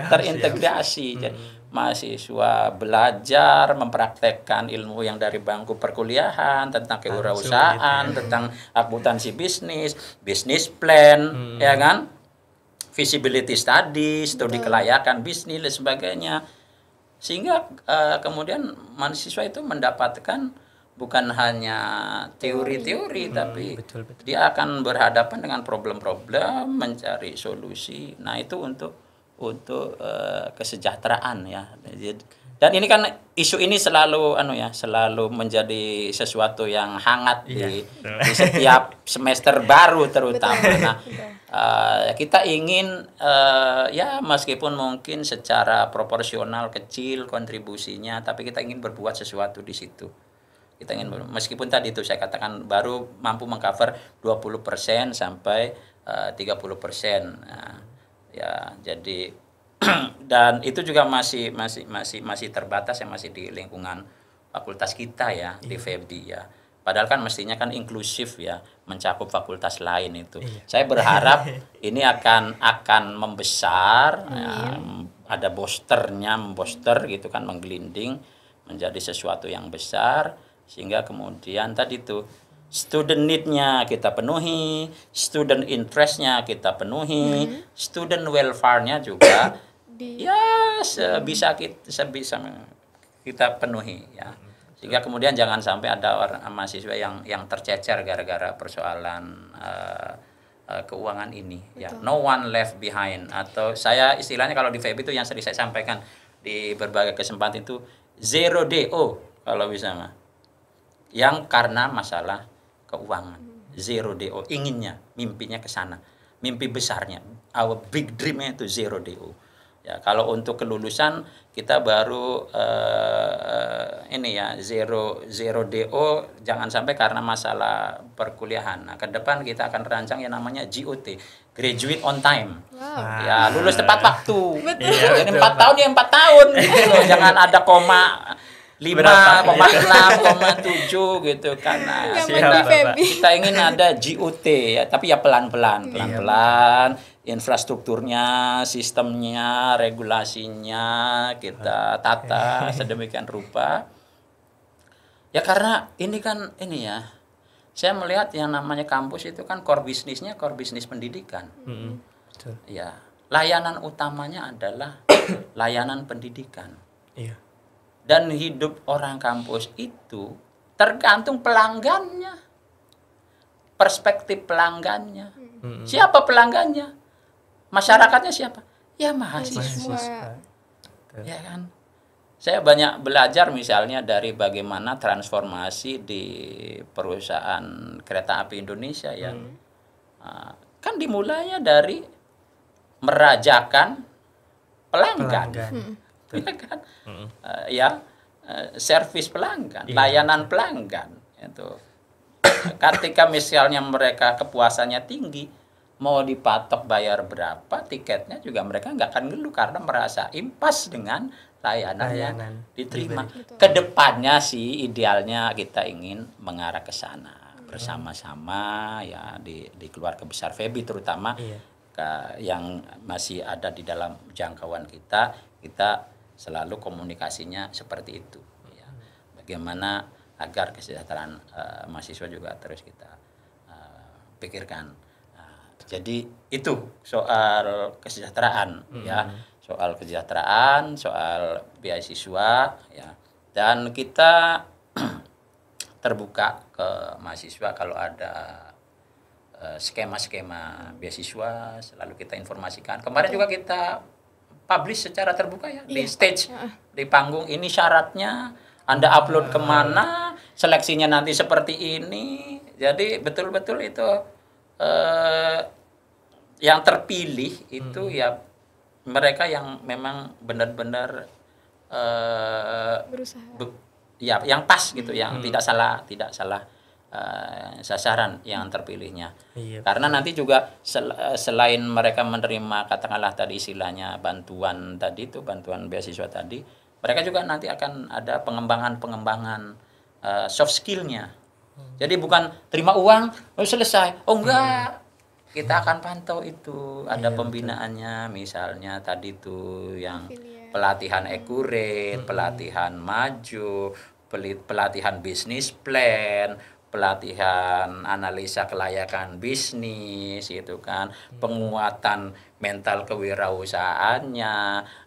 terintegrasi. Jadi, mahasiswa belajar mempraktekkan ilmu yang dari bangku perkuliahan tentang kewirausahaan, tentang akuntansi bisnis, business plan, ya kan? Feasibility study, studi kelayakan bisnis dan sebagainya. Sehingga kemudian mahasiswa itu mendapatkan bukan hanya teori-teori, tapi dia akan berhadapan dengan problem-problem, mencari solusi. Nah, itu untuk kesejahteraan ya. Dan ini kan isu ini selalu selalu menjadi sesuatu yang hangat di setiap semester baru terutama. Nah, kita ingin ya meskipun mungkin secara proporsional kecil kontribusinya, tapi kita ingin berbuat sesuatu di situ. Kita ingin meskipun tadi itu saya katakan baru mampu mengcover 20% sampai 30%. Nah, ya jadi dan itu juga masih terbatas ya, masih di lingkungan fakultas kita ya, di Feby ya. Padahal kan mestinya kan inklusif ya, mencakup fakultas lain itu. Saya berharap ini akan membesar, ya, ada booster gitu kan, menggelinding menjadi sesuatu yang besar, sehingga kemudian tadi itu student need-nya kita penuhi, student interest-nya kita penuhi, student welfare-nya juga ya sebisa kita penuhi ya. Sehingga kemudian jangan sampai ada orang mahasiswa yang tercecer gara-gara persoalan keuangan ini. Ya, no one left behind, atau saya istilahnya kalau di Feby itu yang sering saya sampaikan di berbagai kesempatan itu zero DO kalau bisa mah. Yang karena masalah keuangan, zero DO, inginnya, mimpinya ke sana, mimpi besarnya, our big dream-nya itu zero DO. Ya, kalau untuk kelulusan kita baru zero DO, jangan sampai karena masalah perkuliahan. Nah, ke depan kita akan rancang yang namanya GOT, graduate on time. Wow. Ya, lulus tepat waktu. Jadi 4 tahun ya 4 tahun gitu. Jangan ada koma 5,6,7 gitu kan. Nah, kita ingin ada GOT ya, tapi ya pelan-pelan. Infrastrukturnya, sistemnya, regulasinya kita tata sedemikian rupa. Ya karena ini ya, saya melihat yang namanya kampus itu kan core bisnisnya core bisnis pendidikan. Betul. Ya, layanan utamanya adalah layanan pendidikan. Iya. Dan hidup orang kampus itu tergantung pelanggannya, perspektif pelanggannya. Siapa pelanggannya? Masyarakatnya siapa? Ya mahasiswa. Ya kan? Saya banyak belajar misalnya dari bagaimana transformasi di perusahaan kereta api Indonesia ya. Kan dimulainya dari merajakan pelanggan. Ya kan? Servis pelanggan, layanan pelanggan itu. Ketika misalnya mereka kepuasannya tinggi, mau dipatok bayar berapa tiketnya juga mereka nggak akan ngeluh karena merasa impas dengan layanan yang diterima. Kedepannya sih idealnya kita ingin mengarah ke sana. bersama-sama ya di keluarga besar FEBI terutama yang masih ada di dalam jangkauan kita selalu komunikasinya seperti itu ya. Bagaimana agar kesejahteraan mahasiswa juga terus kita pikirkan. Jadi itu soal kesejahteraan ya, soal kesejahteraan, soal beasiswa ya. Dan kita terbuka ke mahasiswa kalau ada skema-skema beasiswa selalu kita informasikan. Kemarin juga kita publish secara terbuka ya di stage, di panggung, ini syaratnya, Anda upload kemana, seleksinya nanti seperti ini. Jadi betul-betul itu yang terpilih itu ya mereka yang memang benar-benar berusaha. Ya yang pas gitu, yang tidak salah sasaran yang terpilihnya. Karena nanti juga selain mereka menerima katakanlah tadi istilahnya bantuan beasiswa tadi, mereka juga nanti akan ada pengembangan soft skillnya. Jadi bukan terima uang selesai, enggak, kita akan pantau itu, ada pembinaannya, misalnya tadi tuh yang pelatihan accurate, pelatihan maju, pelatihan bisnis plan, pelatihan analisa kelayakan bisnis itu kan, penguatan mental kewirausahaannya,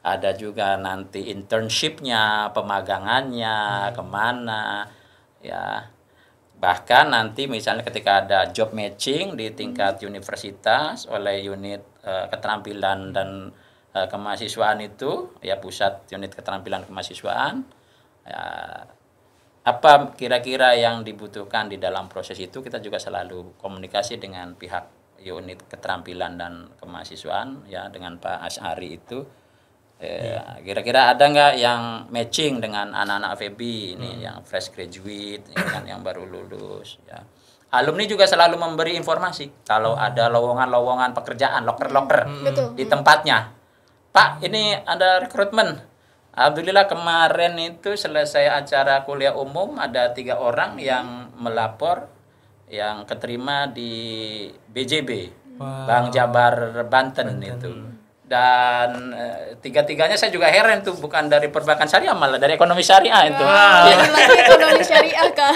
ada juga nanti internshipnya, pemagangannya kemana ya. Bahkan nanti misalnya ketika ada job matching di tingkat universitas oleh unit keterampilan dan kemahasiswaan itu ya, pusat unit keterampilan kemahasiswaan ya, apa kira-kira yang dibutuhkan di dalam proses itu, kita juga selalu komunikasi dengan pihak unit keterampilan dan kemahasiswaan ya, dengan Pak Asyari itu kira-kira ada nggak yang matching dengan anak-anak FEBI ini yang fresh graduate kan, yang baru lulus ya. Alumni juga selalu memberi informasi kalau ada lowongan-lowongan pekerjaan, loker-loker di tempatnya. Pak, ini ada rekrutmen. Alhamdulillah kemarin itu selesai acara kuliah umum ada 3 orang yang melapor yang keterima di BJB, Bank Jabar Banten itu. Dan tiga-tiganya saya juga heran tuh, bukan dari perbankan syariah, malah dari ekonomi syariah itu. Ekonomi syariah kan.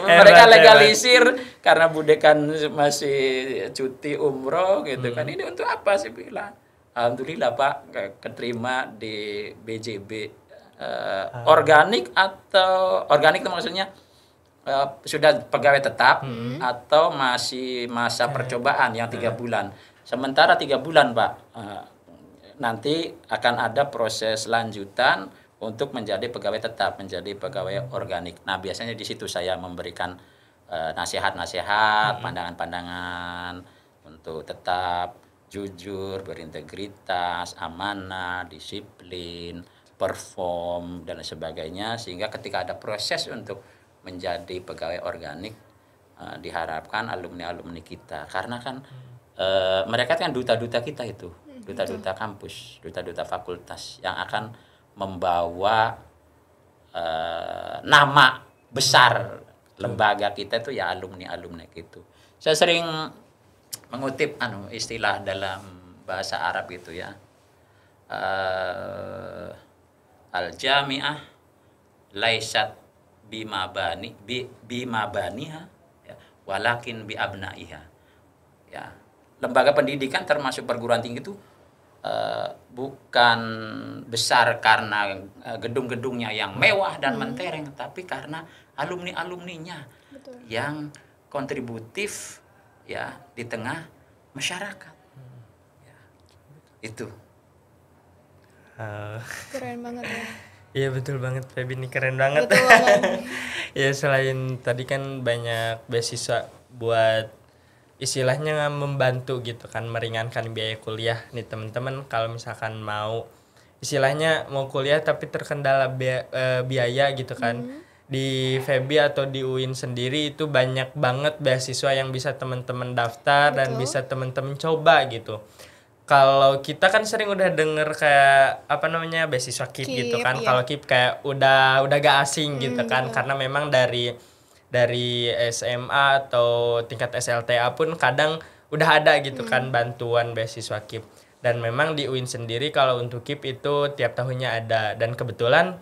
Mereka legalisir karena budekan masih cuti umroh gitu kan. Ini untuk apa sih bilang? Alhamdulillah Pak keterima di BJB organik itu maksudnya sudah pegawai tetap atau masih masa percobaan yang 3 bulan. Sementara 3 bulan Pak, nanti akan ada proses lanjutan untuk menjadi pegawai tetap, menjadi pegawai organik. Nah biasanya di situ saya memberikan nasihat-nasihat, pandangan-pandangan untuk tetap jujur, berintegritas, amanah, disiplin, perform dan sebagainya, sehingga ketika ada proses untuk menjadi pegawai organik diharapkan alumni-alumni kita, karena kan mereka kan duta-duta kita itu, duta-duta kampus, duta-duta fakultas yang akan membawa nama besar lembaga kita itu ya alumni-alumni gitu. Saya sering mengutip istilah dalam bahasa Arab itu ya, al-jami'ah laisat bimabaniha ya, walakin bi abnaiha ya. Lembaga pendidikan termasuk perguruan tinggi itu bukan besar karena gedung-gedungnya yang mewah dan mentereng, tapi karena alumni-alumninya yang kontributif ya di tengah masyarakat. Ya, itu. Keren banget ya. Iya betul banget, Febi ini keren banget. Betul banget. Ya selain tadi kan banyak beasiswa buat istilahnya membantu gitu kan, meringankan biaya kuliah nih teman-teman. Kalau misalkan mau istilahnya mau kuliah tapi terkendala biaya gitu kan, di FEBI atau di UIN sendiri itu banyak banget beasiswa yang bisa teman-teman daftar dan bisa teman-teman coba gitu. Kalau kita kan sering udah denger kayak beasiswa KIP gitu kan. Kalau KIP kayak udah gak asing gitu kan, karena memang dari dari SMA atau tingkat SLTA pun kadang udah ada gitu kan bantuan beasiswa KIP. Dan memang di UIN sendiri kalau untuk KIP itu tiap tahunnya ada, dan kebetulan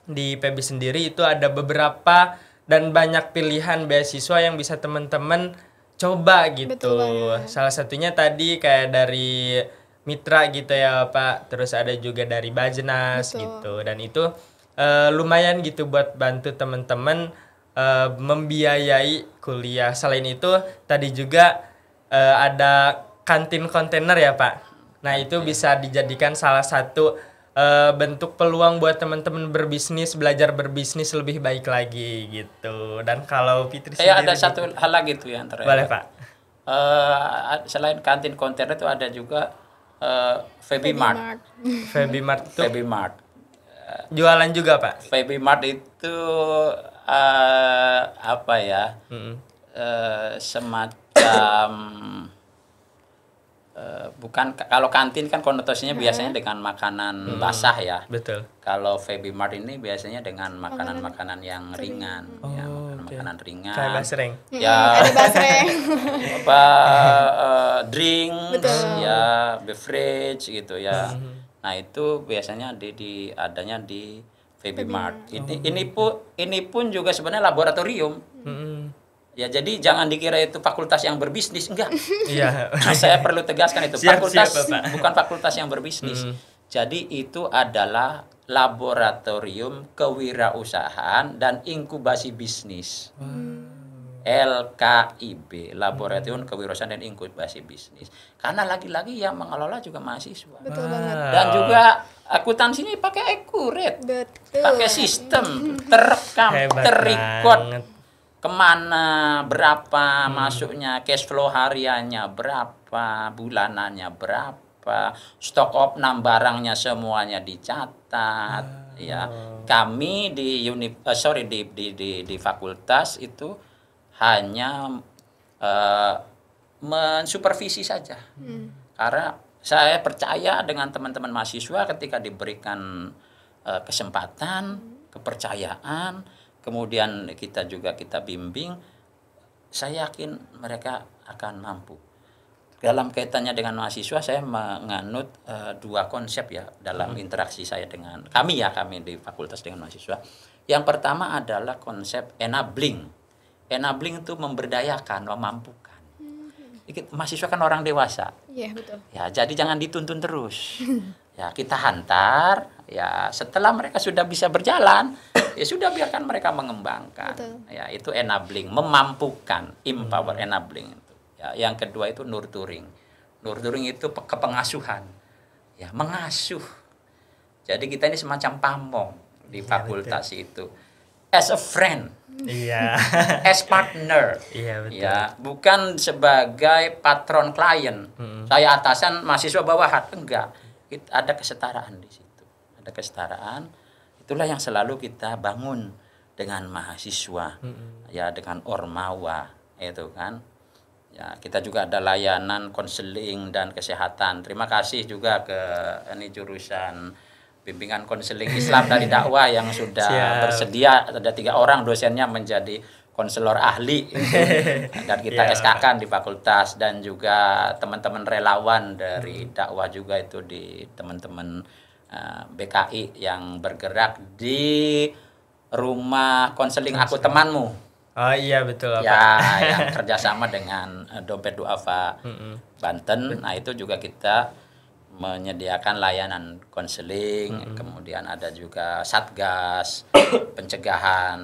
di PB sendiri itu ada beberapa dan banyak pilihan beasiswa yang bisa teman-teman coba gitu. Betul banget. Salah satunya tadi kayak dari Mitra gitu ya Pak, terus ada juga dari Bajnas Betul. gitu, dan itu lumayan gitu buat bantu teman-teman membiayai kuliah. Selain itu tadi juga ada kantin kontainer ya Pak. Nah itu bisa dijadikan salah satu bentuk peluang buat teman-teman berbisnis, belajar berbisnis lebih baik lagi gitu. Dan kalau Fitri Saya sendiri ada satu hal lagi tuh yang terakhir. boleh Pak. Selain kantin kontainer itu ada juga Febimart. Febimart itu Febimart. jualan juga Pak. Febimart itu apa ya? Semacam bukan, kalau kantin kan konotasinya biasanya dengan makanan basah ya. Betul. Kalau Febimart ini biasanya dengan makanan-makanan yang ringan, ya, makanan ringan. Kayak basreng. Ya, Ada basreng. apa drink, Betul. ya beverage gitu ya. Nah itu biasanya adanya di Febimart. Ini pun juga sebenarnya laboratorium. Ya jadi jangan dikira itu fakultas yang berbisnis, enggak. Iya. Saya perlu tegaskan itu Siap, fakultas Bapak. bukan fakultas yang berbisnis. Jadi itu adalah laboratorium kewirausahaan dan inkubasi bisnis. LKIB, Laboratorium Kewirausahaan dan Inkubasi Bisnis. Karena lagi-lagi yang mengelola juga mahasiswa. Betul banget. Dan juga akuntansinya pakai accurate, Betul. pakai sistem, terekam, Hebat terrecord banget. kemana, berapa masuknya, cash flow hariannya berapa, bulanannya berapa, stok opnam barangnya semuanya dicatat. Ya, kami di di fakultas itu hanya mensupervisi saja. Karena saya percaya dengan teman-teman mahasiswa ketika diberikan kesempatan, kepercayaan, kemudian kita bimbing, saya yakin mereka akan mampu. Dalam kaitannya dengan mahasiswa, saya menganut dua konsep ya dalam interaksi saya dengan kami di fakultas dengan mahasiswa. Yang pertama adalah konsep enabling. Enabling itu memberdayakan, memampukan. Mahasiswa kan orang dewasa. Iya, betul. Ya, jadi jangan dituntun terus. Ya, kita hantar. Ya, setelah mereka sudah bisa berjalan, ya sudah biarkan mereka mengembangkan. Betul. Ya, itu enabling, memampukan, empower enabling itu. Ya, yang kedua itu nurturing. Nurturing itu kepengasuhan. Ya, mengasuh. Jadi kita ini semacam pamong di fakultas itu. As a friend. Iya. As partner. Iya betul. Ya, bukan sebagai patron klien. Saya atasan, mahasiswa bawahan, enggak. Ada kesetaraan di situ. Ada kesetaraan. Itulah yang selalu kita bangun dengan mahasiswa. Ya, dengan ormawa, itu kan. Ya, kita juga ada layanan konseling dan kesehatan. Terima kasih juga ke ini jurusan bimbingan konseling Islam dari dakwah yang sudah bersedia, ada 3 orang dosennya menjadi konselor ahli dan kita SK-kan di fakultas, dan juga teman-teman relawan dari dakwah juga itu di teman-teman BKI yang bergerak di rumah konseling Aku Temanmu. Oh iya betul Pak. Ya, yang kerjasama dengan Dompet Duafa Banten. Nah itu juga kita menyediakan layanan konseling, kemudian ada juga satgas pencegahan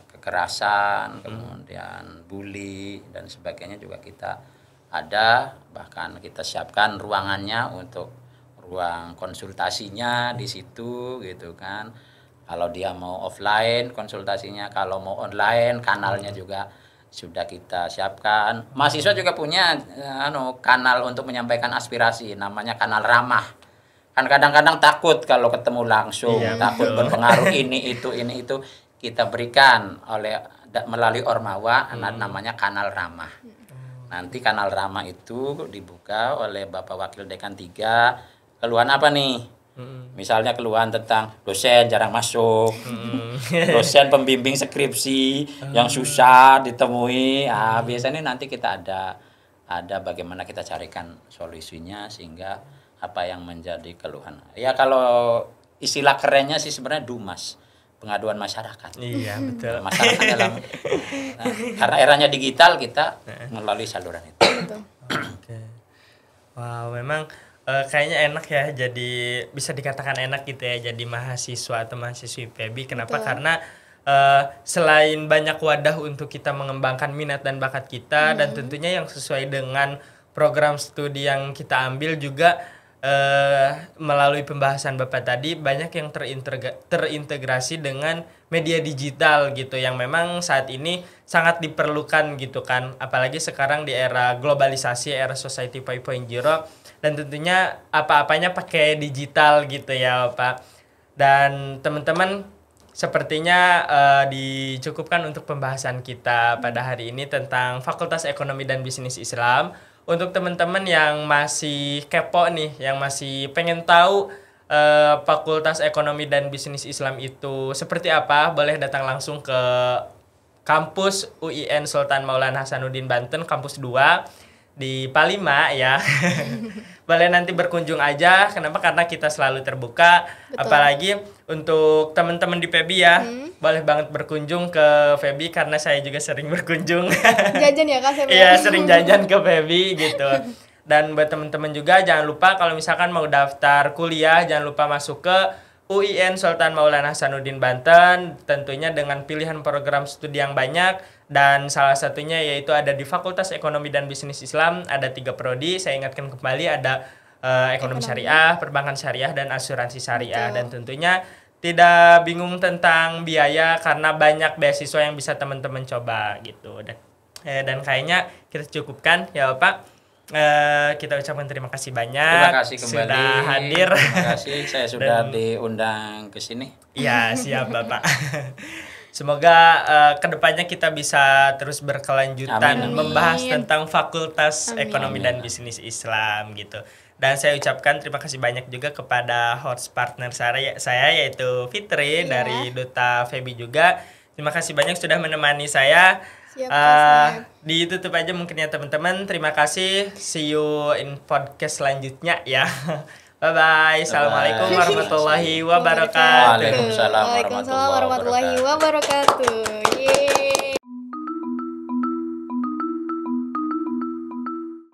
kekerasan, kemudian bully dan sebagainya juga kita ada, bahkan kita siapkan ruangannya untuk ruang konsultasinya di situ gitu kan. Kalau dia mau offline konsultasinya, kalau mau online kanalnya juga sudah kita siapkan. Mahasiswa juga punya kanal untuk menyampaikan aspirasi, namanya kanal ramah. Kan kadang-kadang takut kalau ketemu langsung, takut berpengaruh ini itu. Kita berikan melalui ormawa namanya kanal ramah. Nanti kanal ramah itu dibuka oleh Bapak Wakil Dekan 3. Keluhan apa nih? Misalnya keluhan tentang dosen jarang masuk, dosen pembimbing skripsi yang susah ditemui. Biasanya nanti kita ada bagaimana kita carikan solusinya sehingga apa yang menjadi keluhan. Ya kalau istilah kerennya sih sebenarnya DUMAS, pengaduan masyarakat. Iya, betul. Masyarakat karena eranya digital kita melalui saluran itu. Oke. Wow, memang kayaknya enak ya, jadi bisa dikatakan enak gitu ya jadi mahasiswa atau mahasiswi IPB. Kenapa? Karena selain banyak wadah untuk kita mengembangkan minat dan bakat kita dan tentunya yang sesuai dengan program studi yang kita ambil juga melalui pembahasan Bapak tadi banyak yang terintegrasi dengan media digital gitu yang memang saat ini sangat diperlukan gitu kan, apalagi sekarang di era globalisasi, era society 5.0 dan tentunya apa-apanya pakai digital gitu ya Pak. Dan teman-teman sepertinya dicukupkan untuk pembahasan kita pada hari ini tentang Fakultas Ekonomi dan Bisnis Islam. Untuk teman-teman yang masih kepo nih, yang masih pengen tahu Fakultas Ekonomi dan Bisnis Islam itu seperti apa, boleh datang langsung ke kampus UIN Sultan Maulana Hasanuddin Banten, kampus 2 di Palima ya. Boleh nanti berkunjung aja. Kenapa? Karena kita selalu terbuka. Betul. Apalagi untuk teman-teman di FEBI ya. Boleh banget berkunjung ke FEBI karena saya juga sering berkunjung. Jajan ya Kak? Iya, sering jajan ke FEBI gitu. Dan buat teman-teman juga jangan lupa kalau misalkan mau daftar kuliah jangan lupa masuk ke UIN Sultan Maulana Hasanuddin Banten, tentunya dengan pilihan program studi yang banyak dan salah satunya yaitu ada di Fakultas Ekonomi dan Bisnis Islam, ada 3 prodi. Saya ingatkan kembali ada ekonomi syariah, perbankan syariah dan asuransi syariah. Dan tentunya tidak bingung tentang biaya karena banyak beasiswa yang bisa teman-teman coba gitu. Dan kayaknya kita cukupkan ya Pak. Kita ucapkan terima kasih banyak. Terima kasih kembali sudah hadir. Terima kasih saya sudah diundang ke sini. Iya, siap Bapak. Semoga kedepannya kita bisa terus berkelanjutan Amin. membahas tentang Fakultas Amin. Ekonomi dan Bisnis Islam gitu. Dan saya ucapkan terima kasih banyak juga kepada host partner saya yaitu Fitri dari Duta FEBI juga. Terima kasih banyak sudah menemani saya. Ditutup aja mungkin ya teman-teman. Terima kasih. See you in podcast selanjutnya ya. Bye-bye. Assalamualaikum warahmatullahi wabarakatuh. Waalaikumsalam warahmatullahi wabarakatuh. Yeay.